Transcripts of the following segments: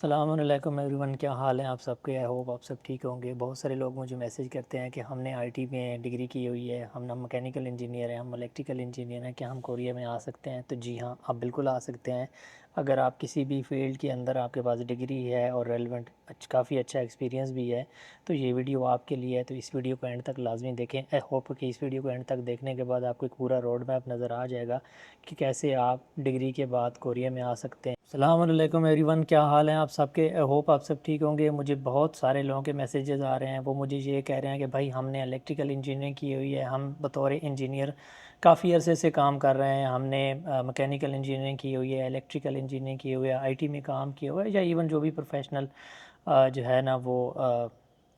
अस्सलामुअलैकुम एवरीवन, क्या हाल है आप सबके। आई होप आप सब ठीक होंगे। बहुत सारे लोग मुझे मैसेज करते हैं कि हमने आईटी में डिग्री की हुई है, हम मैकेनिकल इंजीनियर हैं, हम इलेक्ट्रिकल इंजीनियर हैं, क्या हम कोरिया में आ सकते हैं। तो जी हाँ, आप बिल्कुल आ सकते हैं। अगर आप किसी भी फील्ड के अंदर आपके पास डिग्री है और रेलिवेंट काफ़ी अच्छा एक्सपीरियंस भी है तो ये वीडियो आपके लिए है। तो इस वीडियो को एंड तक लाजमी देखें। आई होप कि इस वीडियो को एंड तक देखने के बाद आपको एक पूरा रोड मैप नज़र आ जाएगा कि कैसे आप डिग्री के बाद कोरिया में आ सकते हैं। अस्सलाम वालेकुम एवरीवन, क्या हाल है आप सबके। आई होप आप सब ठीक होंगे। मुझे बहुत सारे लोगों के मैसेजेस आ रहे हैं, वो मुझे ये कह रहे हैं कि भाई हमने इलेक्ट्रिकल इंजीनियरिंग की हुई है, हम बतौर इंजीनियर काफ़ी अरसे से काम कर रहे हैं, हमने मैकेनिकल इंजीनियरिंग की हुई है, इलेक्ट्रिकल इंजीनियरिंग की हुई है, आईटी में काम किया हुआ है, या इवन जो भी प्रोफेशनल जो है ना वो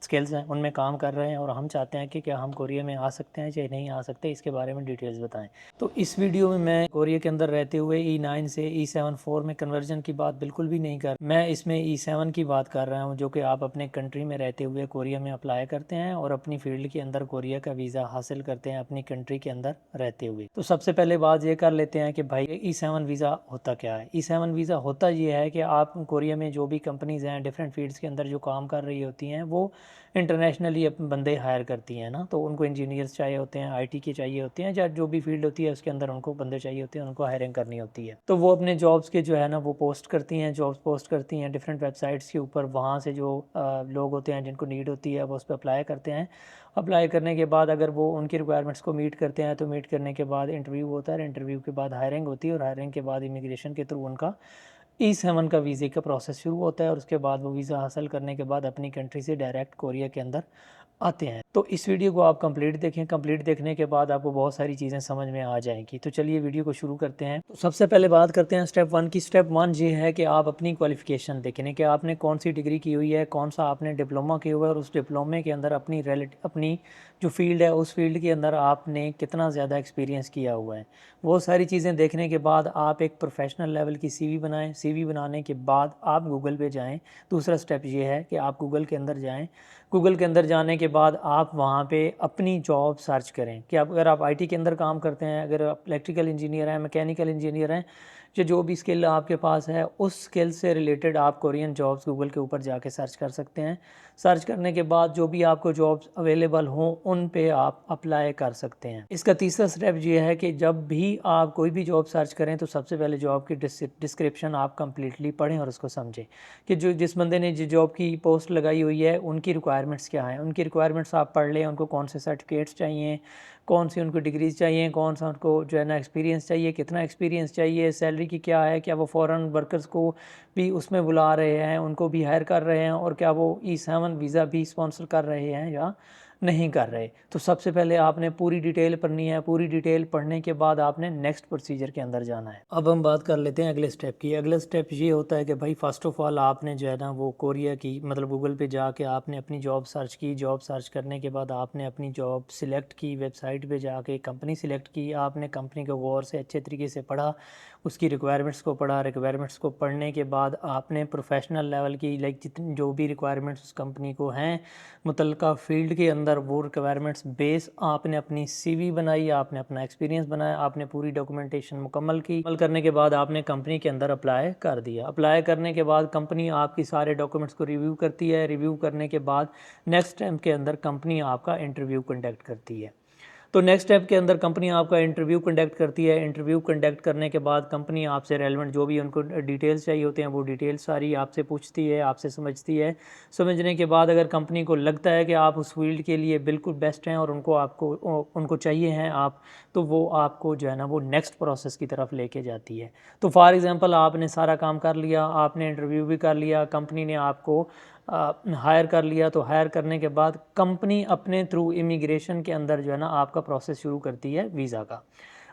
स्किल्स हैं उनमें काम कर रहे हैं, और हम चाहते हैं कि क्या हम कोरिया में आ सकते हैं या नहीं आ सकते, इसके बारे में डिटेल्स बताएं। तो इस वीडियो में मैं कोरिया के अंदर रहते हुए E9 से E7 4 में कन्वर्जन की बात बिल्कुल भी नहीं कर, मैं इसमें E7 की बात कर रहा हूं, जो कि आप अपने कंट्री में रहते हुए कोरिया में अप्लाई करते हैं और अपनी फील्ड के अंदर कोरिया का वीज़ा हासिल करते हैं अपनी कंट्री के अंदर रहते हुए। तो सबसे पहले बात ये कर लेते हैं कि भाई E7 वीज़ा होता क्या है। E7 वीज़ा होता ये है कि आप कोरिया में जो भी कंपनीज़ हैं डिफरेंट फील्ड्स के अंदर जो काम कर रही होती हैं वो इंटरनेशनली बंदे हायर करती हैं ना, तो उनको इंजीनियर्स चाहिए होते हैं, आईटी के चाहिए होते हैं, या जो भी फील्ड होती है उसके अंदर उनको बंदे चाहिए होते हैं, उनको हायरिंग करनी होती है। तो वो अपने जॉब्स के जो है ना वो पोस्ट करती हैं, जॉब्स पोस्ट करती हैं डिफरेंट वेबसाइट्स के ऊपर। वहाँ से जो लोग होते हैं जिनको नीड होती है वो उस पर अप्लाई करते हैं। अप्लाई करने के बाद अगर वो उनकी रिक्वायरमेंट्स को मीट करते हैं तो मीट करने के बाद इंटरव्यू होता है, इंटरव्यू के बाद हायरिंग होती है, और हायरिंग के बाद इमिग्रेशन के थ्रू उनका E7 का वीज़े का प्रोसेस शुरू होता है, और उसके बाद वो वीज़ा हासिल करने के बाद अपनी कंट्री से डायरेक्ट कोरिया के अंदर आते हैं। तो इस वीडियो को आप कंप्लीट देखें, कंप्लीट देखने के बाद आपको बहुत सारी चीज़ें समझ में आ जाएंगी। तो चलिए वीडियो को शुरू करते हैं। तो सबसे पहले बात करते हैं स्टेप 1 की। स्टेप 1 ये है कि आप अपनी क्वालिफ़िकेशन देखें कि आपने कौन सी डिग्री की हुई है, कौन सा आपने डिप्लोमा किया हुआ है, और उस डिप्लोमे के अंदर अपनी जो फील्ड है उस फील्ड के अंदर आपने कितना ज़्यादा एक्सपीरियंस किया हुआ है। वो सारी चीज़ें देखने के बाद आप एक प्रोफेशनल लेवल की सीवी बनाएं। सीवी बनाने के बाद आप गूगल पे जाएं। दूसरा स्टेप ये है कि आप गूगल के अंदर जाएं। गूगल के अंदर जाने के बाद आप वहाँ पे अपनी जॉब सर्च करें कि अगर आप आईटी के अंदर काम करते हैं, अगर आप इलेक्ट्रिकल इंजीनियर हैं, मैकेनिकल इंजीनियर हैं, जो भी स्किल आपके पास है उस स्किल से रिलेटेड आप कोरियन जॉब्स गूगल के ऊपर जाके सर्च कर सकते हैं। सर्च करने के बाद जो भी आपको जॉब्स अवेलेबल हों उन पे आप अप्लाई कर सकते हैं। इसका तीसरा स्टेप ये है कि जब भी आप कोई भी जॉब सर्च करें तो सबसे पहले जॉब की डिस्क्रिप्शन आप कंप्लीटली पढ़ें और उसको समझें कि जो जिस बंदे ने जो जॉब की पोस्ट लगाई हुई है उनकी रिक्वायरमेंट्स क्या हैं। उनकी रिक्वायरमेंट्स आप पढ़ लें, उनको कौन से सर्टिफिकेट्स चाहिए, कौन सी उनको डिग्रीज चाहिए, कौन सा उनको जो है ना एक्सपीरियंस चाहिए, कितना एक्सपीरियंस चाहिए, सैलरी की क्या है, क्या वो फॉरेन वर्कर्स को भी उसमें बुला रहे हैं, उनको भी हायर कर रहे हैं, और क्या वो E7 वीज़ा भी स्पॉन्सर कर रहे हैं या नहीं कर रहे। तो सबसे पहले आपने पूरी डिटेल पढ़नी है। पूरी डिटेल पढ़ने के बाद आपने नेक्स्ट प्रोसीजर के अंदर जाना है। अब हम बात कर लेते हैं अगले स्टेप की। अगला स्टेप ये होता है कि भाई फर्स्ट ऑफ ऑल आपने जो है ना वो कोरिया की मतलब गूगल पे जाके आपने अपनी जॉब सर्च की। जॉब सर्च करने के बाद आपने अपनी जॉब सिलेक्ट की, वेबसाइट पे जाके कंपनी सिलेक्ट की, आपने कंपनी को गौर से अच्छे तरीके से पढ़ा, उसकी रिक्वायरमेंट्स को पढ़ा। रिक्वायरमेंट्स को पढ़ने के बाद आपने प्रोफेशनल लेवल की जितनी जो भी रिक्वायरमेंट्स उस कंपनी को हैं मुतलका फील्ड के अंदर, वो रिक्वायरमेंट्स बेस आपने अपनी सीवी बनाई, आपने अपना एक्सपीरियंस बनाया, आपने पूरी डॉक्यूमेंटेशन मुकम्मल की। मुकम्मल करने के बाद आपने कंपनी के अंदर अप्लाई कर दिया। अप्लाई करने के बाद कंपनी आपकी सारे डॉक्यूमेंट्स को रिव्यू करती है। रिव्यू करने के बाद नेक्स्ट टाइम के अंदर कंपनी आपका इंटरव्यू कंडक्ट करती है। तो नेक्स्ट स्टेप के अंदर कंपनी आपका इंटरव्यू कंडक्ट करती है। इंटरव्यू कंडक्ट करने के बाद कंपनी आपसे रेलेवेंट जो भी उनको डिटेल्स चाहिए होते हैं वो डिटेल्स सारी आपसे पूछती है, आपसे समझती है। समझने के बाद अगर कंपनी को लगता है कि आप उस फील्ड के लिए बिल्कुल बेस्ट हैं और उनको चाहिए हैं आप, तो वो आपको जो है ना वो नेक्स्ट प्रोसेस की तरफ लेके जाती है। तो फॉर एग्ज़ाम्पल आपने सारा काम कर लिया, आपने इंटरव्यू भी कर लिया, कंपनी ने आपको हायर कर लिया। तो हायर करने के बाद कंपनी अपने थ्रू इमिग्रेशन के अंदर जो है ना आपका प्रोसेस शुरू करती है वीज़ा का।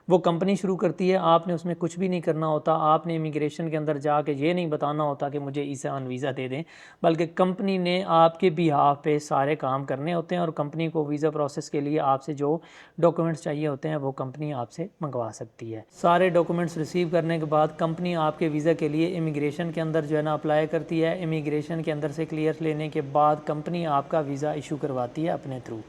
वो कंपनी शुरू करती है, आपने उसमें कुछ भी नहीं करना होता। आपने इमिग्रेशन के अंदर जाके ये नहीं बताना होता कि मुझे E7 वीज़ा दे दें, बल्कि कंपनी ने आपके बिहाफ पे सारे काम करने होते हैं, और कंपनी को वीज़ा प्रोसेस के लिए आपसे जो डॉक्यूमेंट्स चाहिए होते हैं वो कंपनी आपसे मंगवा सकती है। सारे डॉक्यूमेंट्स रिसीव करने के बाद कंपनी आपके वीज़ा के लिए इमिग्रेशन के अंदर जो है ना अप्लाई करती है। इमिग्रेशन के अंदर से क्लियर लेने के बाद कंपनी आपका वीज़ा इशू करवाती है अपने थ्रू।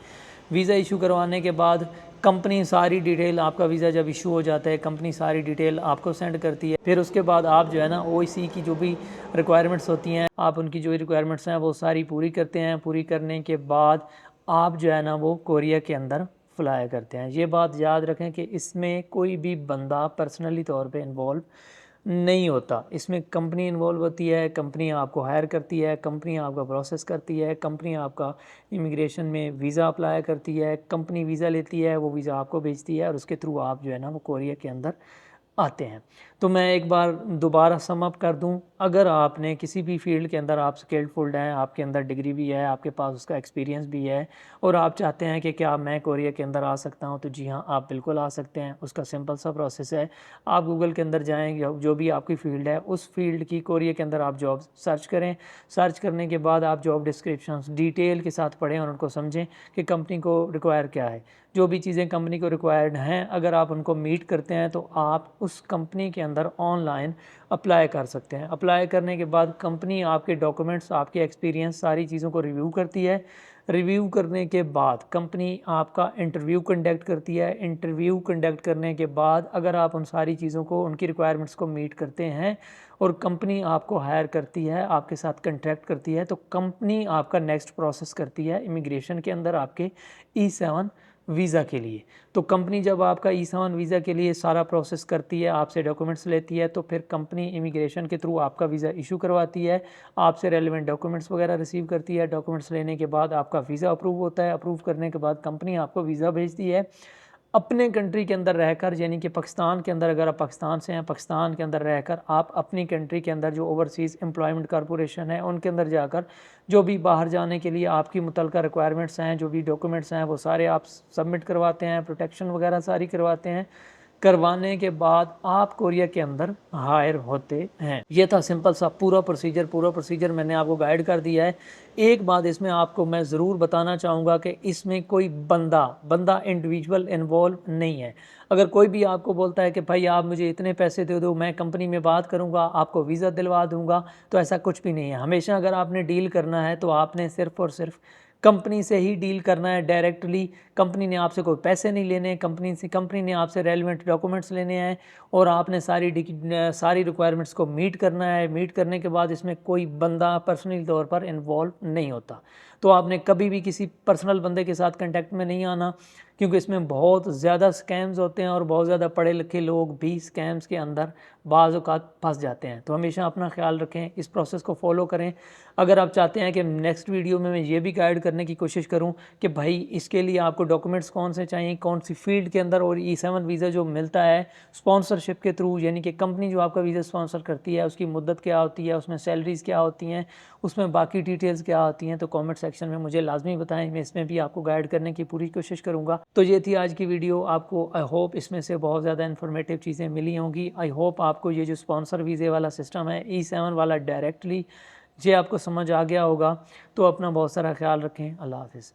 वीज़ा इशू करवाने के बाद कंपनी सारी डिटेल, आपका वीज़ा जब इशू हो जाता है कंपनी सारी डिटेल आपको सेंड करती है। फिर उसके बाद आप जो है ना ओईसी की जो भी रिक्वायरमेंट्स होती हैं, आप उनकी जो रिक्वायरमेंट्स हैं वो सारी पूरी करते हैं। पूरी करने के बाद आप जो है ना वो कोरिया के अंदर फ्लाई करते हैं। ये बात याद रखें कि इसमें कोई भी बंदा पर्सनली तौर पे इन्वॉल्व नहीं होता। इसमें कंपनी इन्वॉल्व होती है, कंपनी आपको हायर करती है, कंपनी आपका प्रोसेस करती है, कंपनी आपका इमिग्रेशन में वीज़ा अप्लाई करती है, कंपनी वीज़ा लेती है, वो वीज़ा आपको भेजती है और उसके थ्रू आप जो है ना वो कोरिया के अंदर आते हैं। तो मैं एक बार दोबारा सम अप कर दूं, अगर आपने किसी भी फील्ड के अंदर आप स्किल्डफुल हैं, आपके अंदर डिग्री भी है, आपके पास उसका एक्सपीरियंस भी है और आप चाहते हैं कि क्या मैं कोरिया के अंदर आ सकता हूं, तो जी हाँ, आप बिल्कुल आ सकते हैं। उसका सिंपल सा प्रोसेस है, आप गूगल के अंदर जाएँ, जो भी आपकी फ़ील्ड है उस फील्ड की कोरिया के अंदर आप जॉब सर्च करें। सर्च करने के बाद आप जॉब डिस्क्रिप्शन डिटेल के साथ पढ़ें और उनको समझें कि कंपनी को रिक्वायर क्या है। जो भी चीज़ें कंपनी को रिक्वायर्ड हैं, अगर आप उनको मीट करते हैं तो आप उस कंपनी के अंदर ऑनलाइन अप्लाई कर सकते हैं। अप्लाई करने के बाद कंपनी आपके डॉक्यूमेंट्स, आपके एक्सपीरियंस, सारी चीज़ों को रिव्यू करती है। रिव्यू करने के बाद कंपनी आपका इंटरव्यू कंडक्ट करती है। इंटरव्यू कंडक्ट करने के बाद अगर आप उन सारी चीज़ों को, उनकी रिक्वायरमेंट्स को मीट करते हैं और कंपनी आपको हायर करती है, आपके साथ कंट्रैक्ट करती है, तो कंपनी आपका नेक्स्ट प्रोसेस करती है इमिग्रेशन के अंदर आपके E7 वीज़ा के लिए। तो कंपनी जब आपका E7 वीज़ा के लिए सारा प्रोसेस करती है, आपसे डॉक्यूमेंट्स लेती है, तो फिर कंपनी इमिग्रेशन के थ्रू आपका वीज़ा इशू करवाती है, आपसे रेलेवेंट डॉक्यूमेंट्स वगैरह रिसीव करती है। डॉक्यूमेंट्स लेने के बाद आपका वीज़ा अप्रूव होता है। अप्रूव करने के बाद कंपनी आपको वीज़ा भेजती है अपने कंट्री के अंदर रहकर, यानी कि पाकिस्तान के अंदर, अगर आप पाकिस्तान से हैं, पाकिस्तान के अंदर रहकर आप अपनी कंट्री के अंदर जो ओवरसीज़ एम्प्लॉयमेंट कॉरपोरेशन है उनके अंदर जाकर जो भी बाहर जाने के लिए आपकी मुतलका रिक्वायरमेंट्स हैं, जो भी डॉक्यूमेंट्स हैं, वो सारे आप सबमिट करवाते हैं, प्रोटेक्शन वगैरह सारी करवाते हैं। करवाने के बाद आप कोरिया के अंदर हायर होते हैं। ये था सिंपल सा पूरा प्रोसीजर मैंने आपको गाइड कर दिया है। एक बात इसमें आपको मैं ज़रूर बताना चाहूँगा कि इसमें कोई बंदा इंडिविजुअल इन्वॉल्व नहीं है। अगर कोई भी आपको बोलता है कि भाई आप मुझे इतने पैसे दे दो, मैं कंपनी में बात करूँगा, आपको वीज़ा दिलवा दूँगा, तो ऐसा कुछ भी नहीं है। हमेशा अगर आपने डील करना है तो आपने सिर्फ़ और सिर्फ कंपनी से ही डील करना है डायरेक्टली। कंपनी ने आपसे कोई पैसे नहीं लेने, कंपनी ने आपसे रेलेवेंट डॉक्यूमेंट्स लेने हैं और आपने सारी रिक्वायरमेंट्स को मीट करना है। मीट करने के बाद इसमें कोई बंदा पर्सनली तौर पर इन्वॉल्व नहीं होता। तो आपने कभी भी किसी पर्सनल बंदे के साथ कांटेक्ट में नहीं आना, क्योंकि इसमें बहुत ज़्यादा स्कैम्स होते हैं और बहुत ज़्यादा पढ़े लिखे लोग भी स्कैम्स के अंदर बाज़ औक़ात फंस जाते हैं। तो हमेशा अपना ख्याल रखें, इस प्रोसेस को फॉलो करें। अगर आप चाहते हैं कि नेक्स्ट वीडियो में मैं ये भी गाइड करने की कोशिश करूं कि भाई इसके लिए आपको डॉक्यूमेंट्स कौन से चाहिए, कौन सी फील्ड के अंदर, और E7 वीज़ा जो मिलता है स्पॉन्सरशिप के थ्रू, यानी कि कंपनी जो आपका वीज़ा स्पॉन्सर करती है उसकी मुद्दत क्या होती है, उसमें सैलरीज़ क्या होती हैं, उसमें बाकी डिटेल्स क्या होती हैं, तो कमेंट सेक्शन में मुझे लाजमी बताएं। मैं इसमें भी आपको गाइड करने की पूरी कोशिश करूँगा। तो ये थी आज की वीडियो। आपको आई होप इसमें से बहुत ज़्यादा इन्फॉर्मेटिव चीज़ें मिली होंगी। आई होप आपको ये जो स्पॉन्सर वीज़े वाला सिस्टम है E7 वाला डायरेक्टली, ये आपको समझ आ गया होगा। तो अपना बहुत सारा ख्याल रखें। अल्लाह हाफ़िज़।